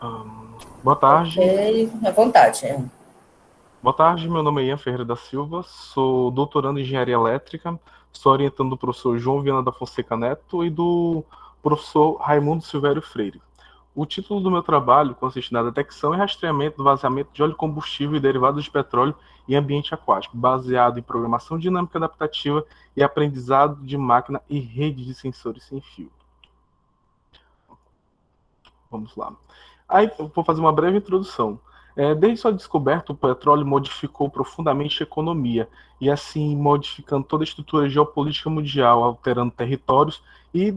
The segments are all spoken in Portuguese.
Boa Ok, tarde. à vontade. Boa tarde, meu nome é Ian Ferreira da Silva, sou doutorando em Engenharia Elétrica, estou orientando do professor João Viana da Fonseca Neto e do professor Raimundo Silvério Freire. O título do meu trabalho consiste na detecção e rastreamento do vazamento de óleo combustível e derivados de petróleo em ambiente aquático, baseado em programação dinâmica adaptativa e aprendizado de máquina e rede de sensores sem fio. Vamos lá. Aí eu vou fazer uma breve introdução. Desde sua descoberta, o petróleo modificou profundamente a economia, e assim modificando toda a estrutura geopolítica mundial, alterando territórios e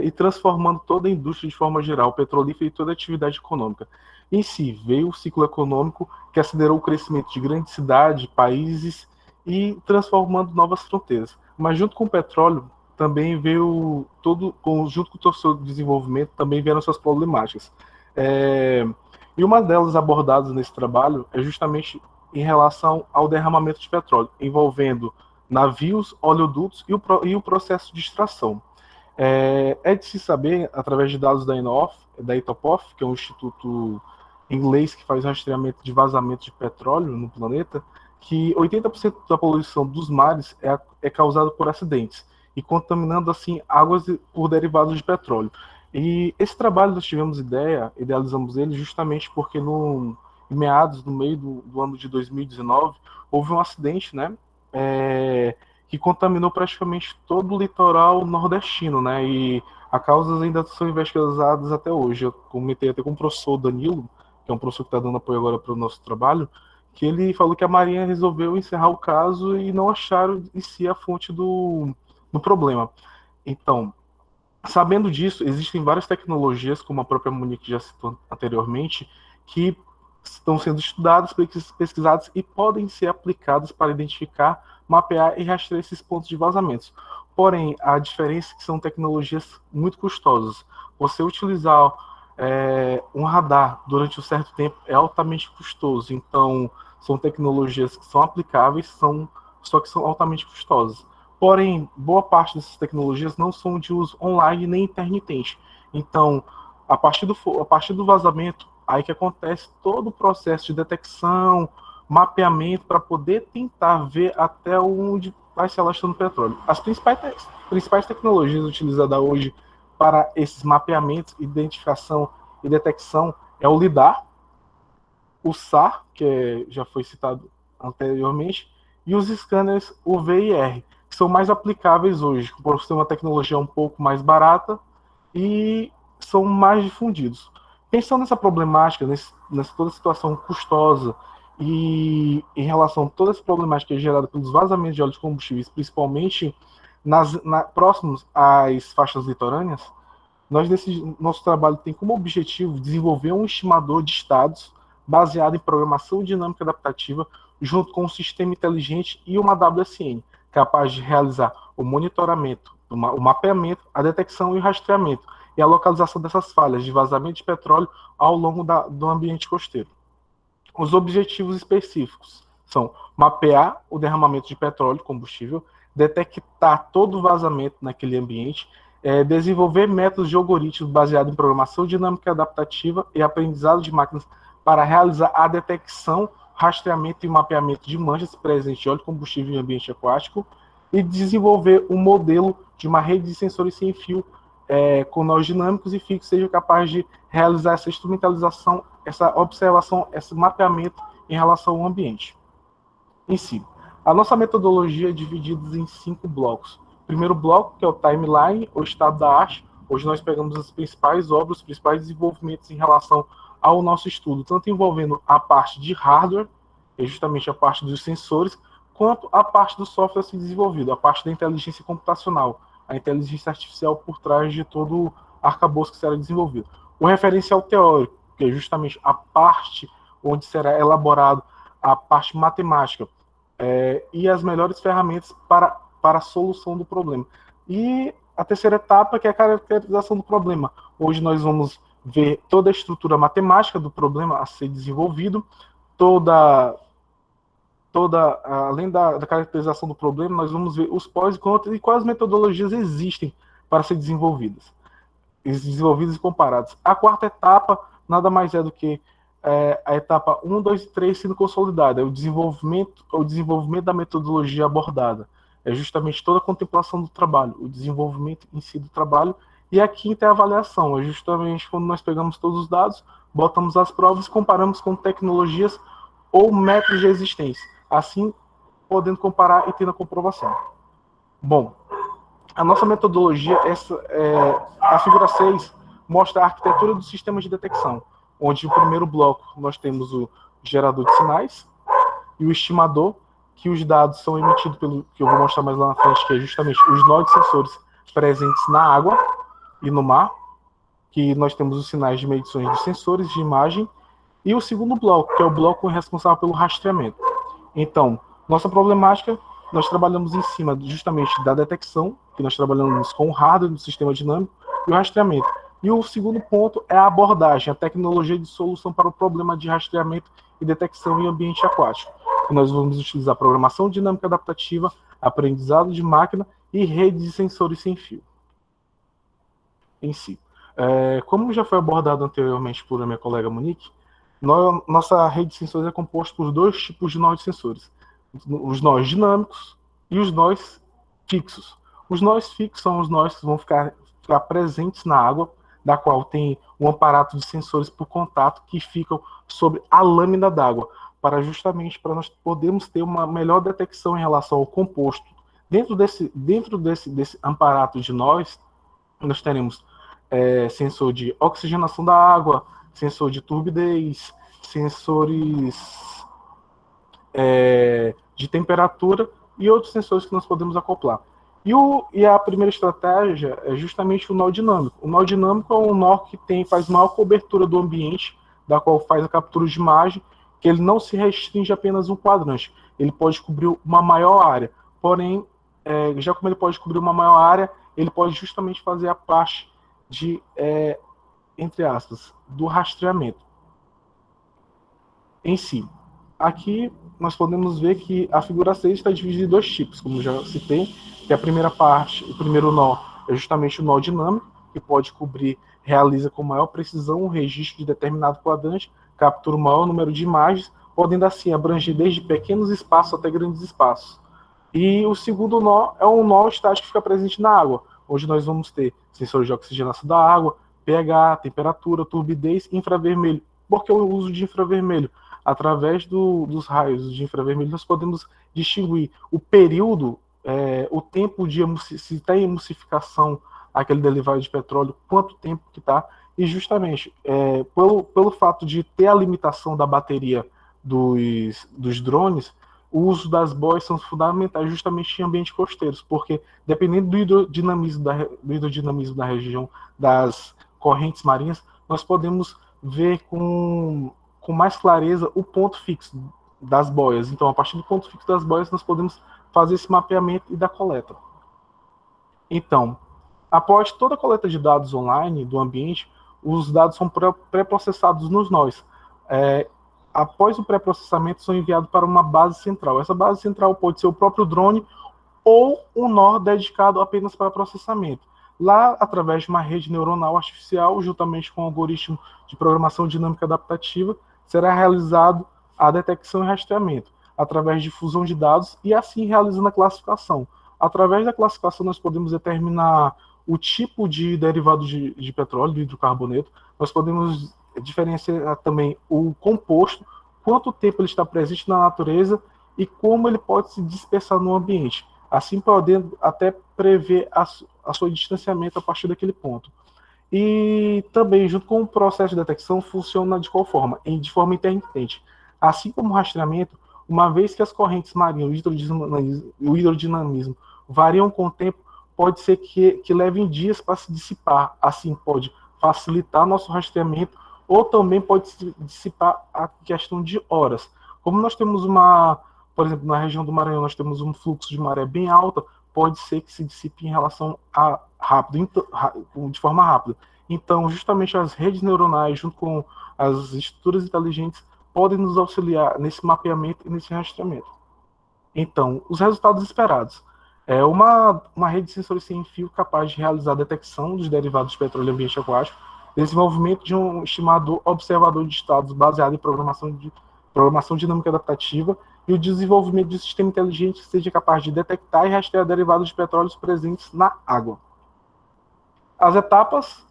e transformando toda a indústria de forma geral, petrolífera e toda a atividade econômica. Em si, veio o ciclo econômico que acelerou o crescimento de grandes cidades, países e transformando novas fronteiras. Mas junto com o petróleo, também veio junto com o seu desenvolvimento, também vieram suas problemáticas. É, e uma delas abordadas nesse trabalho é justamente em relação ao derramamento de petróleo, envolvendo navios, oleodutos e o processo de extração. É de se saber, através de dados da Itopof, que é um instituto inglês que faz rastreamento de vazamento de petróleo no planeta, que 80% da poluição dos mares é causada por acidentes e contaminando assim águas por derivados de petróleo. E esse trabalho nós tivemos idealizamos ele justamente porque em meados, no meio do ano de 2019, houve um acidente, né? É, que contaminou praticamente todo o litoral nordestino, né? E as causas ainda são investigadas até hoje. Eu comentei até com o professor Danilo, que é um professor que está dando apoio agora para o nosso trabalho, que ele falou que a Marinha resolveu encerrar o caso e não acharam em si a fonte do problema. Então, sabendo disso, existem várias tecnologias, como a própria Monique já citou anteriormente, que estão sendo estudadas, pesquisadas e podem ser aplicadas para identificar, mapear e rastrear esses pontos de vazamentos. Porém, a diferença é que são tecnologias muito custosas. Você utilizar um radar durante um certo tempo é altamente custoso. Então, são tecnologias que são aplicáveis, só que são altamente custosas. Porém, boa parte dessas tecnologias não são de uso online nem intermitente. Então, a partir do vazamento, aí que acontece todo o processo de detecção, mapeamento, para poder tentar ver até onde vai se alastrando o petróleo. As principais tecnologias utilizadas hoje para esses mapeamentos, identificação e detecção é o LIDAR, o SAR, já foi citado anteriormente, e os scanners UV e R, que são mais aplicáveis hoje, por ser uma tecnologia um pouco mais barata e são mais difundidos. Pensando nessa problemática, nessa toda situação custosa e em relação a toda essa problemática gerada pelos vazamentos de óleo de combustíveis, principalmente próximos às faixas litorâneas, nosso trabalho tem como objetivo desenvolver um estimador de estados baseado em programação dinâmica adaptativa, junto com um sistema inteligente e uma WSN, capaz de realizar o monitoramento, o mapeamento, a detecção e o rastreamento, e a localização dessas falhas de vazamento de petróleo ao longo do ambiente costeiro. Os objetivos específicos são mapear o derramamento de petróleo, combustível, detectar todo o vazamento naquele ambiente, desenvolver métodos de algoritmos baseados em programação dinâmica adaptativa e aprendizado de máquinas para realizar a detecção, rastreamento e mapeamento de manchas presentes de óleo combustível em ambiente aquático e desenvolver um modelo de uma rede de sensores sem fio com nós dinâmicos e fixos seja capaz de realizar essa instrumentalização, essa observação, esse mapeamento em relação ao ambiente em si. A nossa metodologia é dividida em 5 blocos. O primeiro bloco, que é o timeline, o estado da arte. Hoje nós pegamos as principais obras, os principais desenvolvimentos em relação ao nosso estudo, tanto envolvendo a parte de hardware, que é justamente a parte dos sensores, quanto a parte do software a ser desenvolvido, a parte da inteligência computacional, a inteligência artificial por trás de todo o arcabouço que será desenvolvido. O referencial teórico, que é justamente a parte onde será elaborado a parte matemática, e as melhores ferramentas para a solução do problema. E a terceira etapa, que é a caracterização do problema. Hoje nós vamos ver toda a estrutura matemática do problema a ser desenvolvido, toda, além da caracterização do problema, nós vamos ver os pós e contras e quais metodologias existem para ser desenvolvidas. desenvolvidos e comparados. A quarta etapa nada mais é do que a etapa 1, 2 e 3 sendo consolidada, é o desenvolvimento da metodologia abordada. É justamente toda a contemplação do trabalho, o desenvolvimento em si do trabalho, e a quinta é a avaliação, é justamente quando nós pegamos todos os dados, botamos as provas, comparamos com tecnologias ou métodos de existência, assim podendo comparar e tendo a comprovação. Bom, a nossa metodologia, a figura 6, mostra a arquitetura do sistema de detecção, onde no primeiro bloco nós temos o gerador de sinais e o estimador, que os dados são emitidos pelo, que eu vou mostrar mais lá na frente, que é justamente os nó de sensores presentes na água e no mar, que nós temos os sinais de medições dos sensores de imagem, e o segundo bloco, que é o bloco responsável pelo rastreamento. Então, nossa problemática, nós trabalhamos em cima justamente da detecção, que nós trabalhamos com o hardware do sistema dinâmico, e o rastreamento. E o segundo ponto é a abordagem, a tecnologia de solução para o problema de rastreamento e detecção em ambiente aquático. E nós vamos utilizar programação dinâmica adaptativa, aprendizado de máquina e redes de sensores sem fio em si. Como já foi abordado anteriormente por minha colega Monique, nossa rede de sensores é composta por dois tipos de nós de sensores: os nós dinâmicos e os nós fixos. Os nós fixos são os nós que vão ficar presentes na água, da qual tem um aparato de sensores por contato que ficam sobre a lâmina d'água, para justamente para nós podermos ter uma melhor detecção em relação ao composto. Dentro desse aparato de nós teremos sensor de oxigenação da água, sensor de turbidez, sensores de temperatura e outros sensores que nós podemos acoplar. E a primeira estratégia é justamente o nó dinâmico. O nó dinâmico é um nó que faz maior cobertura do ambiente, da qual faz a captura de imagem, que ele não se restringe a apenas um quadrante. Ele pode cobrir uma maior área. Porém, já como ele pode cobrir uma maior área, ele pode justamente fazer a parte de, entre aspas, do rastreamento em si. Aqui nós podemos ver que a figura 6 está dividida em dois tipos, como já citei, que a primeira parte, o primeiro nó, é justamente o nó dinâmico, que pode cobrir, realiza com maior precisão o registro de determinado quadrante, captura o maior número de imagens, podendo assim abranger desde pequenos espaços até grandes espaços. E o segundo nó é um nó estático que fica presente na água, onde nós vamos ter sensores de oxigenação da água, pH, temperatura, turbidez e infravermelho. Por que o uso de infravermelho? Através dos raios de infravermelho, nós podemos distinguir o período, o tempo de se está em emulsificação aquele derivado de petróleo, quanto tempo que está, e justamente pelo fato de ter a limitação da bateria dos drones, o uso das boias são fundamentais justamente em ambientes costeiros, porque dependendo do hidrodinamismo da região, das correntes marinhas, nós podemos ver com mais clareza o ponto fixo das boias. Então, a partir do ponto fixo das boias, nós podemos fazer esse mapeamento e da coleta. Então, após toda a coleta de dados online do ambiente, os dados são pré-processados nos nós. Após o pré-processamento, são enviados para uma base central. Essa base central pode ser o próprio drone ou um nó dedicado apenas para processamento. Lá, através de uma rede neuronal artificial, juntamente com um algoritmo de programação dinâmica adaptativa, será realizado a detecção e rastreamento, através de fusão de dados e assim realizando a classificação. Através da classificação, nós podemos determinar o tipo de derivado de petróleo, do hidrocarboneto, nós podemos diferenciar também o composto, quanto tempo ele está presente na natureza e como ele pode se dispersar no ambiente, assim podendo até prever a seu distanciamento a partir daquele ponto. E também, junto com o processo de detecção, funciona de qual forma? De forma intermitente. Assim como o rastreamento, uma vez que as correntes marinhas, o hidrodinamismo variam com o tempo, pode ser que levem dias para se dissipar. Assim, pode facilitar nosso rastreamento ou também pode se dissipar a questão de horas. Como nós temos por exemplo, na região do Maranhão, nós temos um fluxo de maré bem alta, pode ser que se dissipe em relação a de forma rápida. Então, justamente as redes neuronais, junto com as estruturas inteligentes, podem nos auxiliar nesse mapeamento e nesse rastreamento. Então, os resultados esperados. É uma rede de sensores sem fio capaz de realizar a detecção dos derivados de petróleo e ambiente aquático, desenvolvimento de um estimador observador de estados baseado em programação dinâmica adaptativa e o desenvolvimento de um sistema inteligente que seja capaz de detectar e rastrear derivados de petróleo presentes na água. As etapas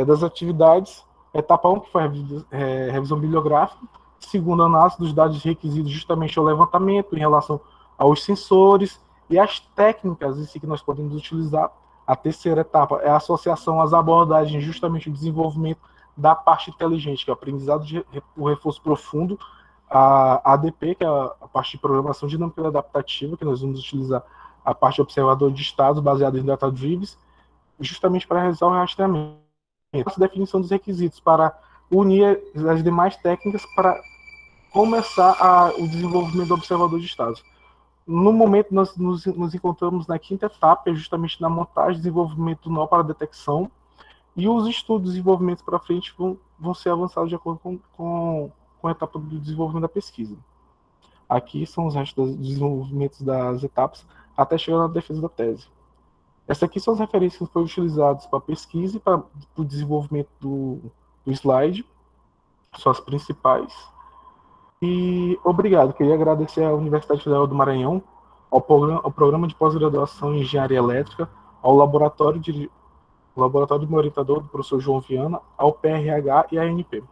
das atividades: etapa 1, que foi a revisão bibliográfica; segunda, análise dos dados requisitos justamente ao levantamento em relação aos sensores e as técnicas em si que nós podemos utilizar. A terceira etapa é a associação às abordagens, justamente o desenvolvimento da parte inteligente, que é o aprendizado de o reforço profundo, a ADP, que é a parte de programação dinâmica adaptativa, que nós vamos utilizar a parte de observador de estados baseada em data drives, justamente para realizar o rastreamento. A definição dos requisitos para unir as demais técnicas para começar o desenvolvimento do observador de estados. No momento, nós nos encontramos na quinta etapa, justamente na montagem e desenvolvimento do nó para detecção, e os estudos e desenvolvimentos para frente vão ser avançados de acordo com a etapa do desenvolvimento da pesquisa. Aqui são os restos dos desenvolvimentos das etapas, até chegar na defesa da tese. Essas aqui são as referências que foram utilizadas para pesquisa e para o desenvolvimento do slide, são as principais. E obrigado, queria agradecer à Universidade Federal do Maranhão, ao programa de pós-graduação em Engenharia Elétrica, ao laboratório de orientador do professor João Viana, ao PRH e à ANP.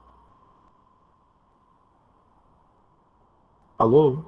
Alô?